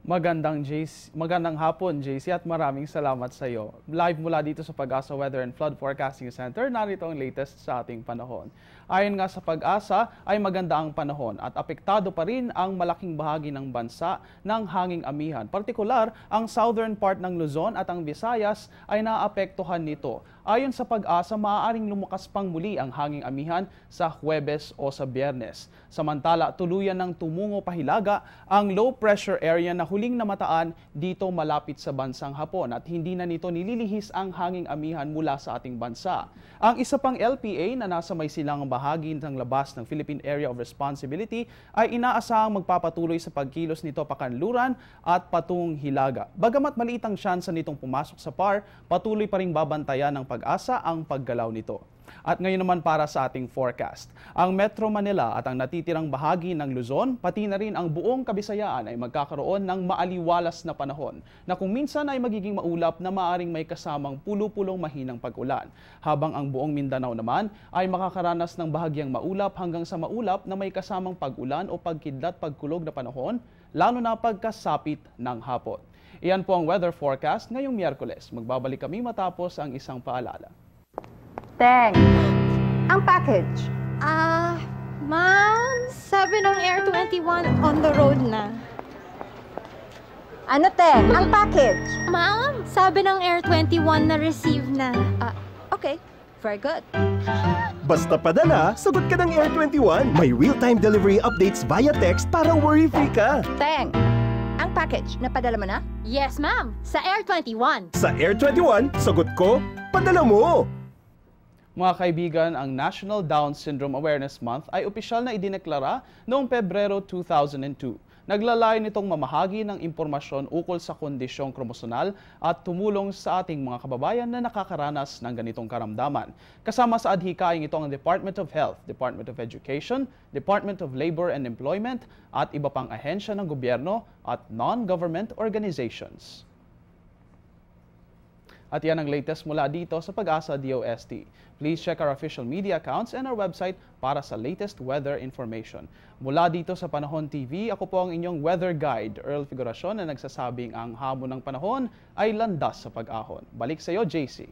Magandang hapon, JC, at maraming salamat sa iyo. Live mula dito sa Pag-asa Weather and Flood Forecasting Center, narito ang latest sa ating panahon. Ayon nga sa Pag-asa ay maganda ang panahon at apektado pa rin ang malaking bahagi ng bansa ng hanging amihan. Partikular, ang southern part ng Luzon at ang Visayas ay naapektuhan nito. Ayon sa Pag-asa, maaaring lumakas pang muli ang hanging amihan sa Huwebes o sa Biyernes. Samantala, tuluyan ng tumungo pahilaga ang low pressure area na huling namataan dito malapit sa bansang Hapon at hindi na nito nililihis ang hanging amihan mula sa ating bansa. Ang isa pang LPA na nasa may silangang bahagi ng labas ng Philippine Area of Responsibility ay inaasahang magpapatuloy sa pagkilos nito pakanluran at patung Hilaga. Bagamat maliit ang tsansa nitong pumasok sa PAR, patuloy pa ring babantayan ng Pag-asa ang paggalaw nito. At ngayon naman para sa ating forecast. Ang Metro Manila at ang natitirang bahagi ng Luzon, pati na rin ang buong Kabisayaan ay magkakaroon ng maaliwalas na panahon na kung minsan ay magiging maulap na maaring may kasamang pulo-pulong mahinang pag-ulan. Habang ang buong Mindanao naman ay makakaranas ng bahagyang maulap hanggang sa maulap na may kasamang pag-ulan o pagkidlat-pagkulog na panahon, lalo na pagkasapit ng hapon. Iyan po ang weather forecast ngayong Miyerkules. Magbabalik kami matapos ang isang paalala. Teng, ang package. Ma'am, sabi ng Air 21 on the road na. Ano, Teng? Ang package. Ma'am, sabi ng Air 21 na receive na. Okay, very good. Basta padala, sagot ka ng Air 21. May real-time delivery updates via text para worry-free ka. Teng, ang package, napadala mo na? Yes, ma'am, sa Air 21. Sa Air 21, sagot ko, padala mo! Mga kaibigan, ang National Down Syndrome Awareness Month ay opisyal na idineklara noong Pebrero 2002. Naglalayon nitong mamahagi ng impormasyon ukol sa kondisyong kromosonal at tumulong sa ating mga kababayan na nakakaranas ng ganitong karamdaman. Kasama sa adhikaing ito ang Department of Health, Department of Education, Department of Labor and Employment at iba pang ahensya ng gobyerno at non-government organizations. At yan ang latest mula dito sa Pag-asa DOST. Please check our official media accounts and our website para sa latest weather information. Mula dito sa Panahon TV, ako po ang inyong weather guide, Earl Figuracion, na nagsasabing ang hamon ng panahon ay landas sa pag-ahon. Balik sa iyo, JC.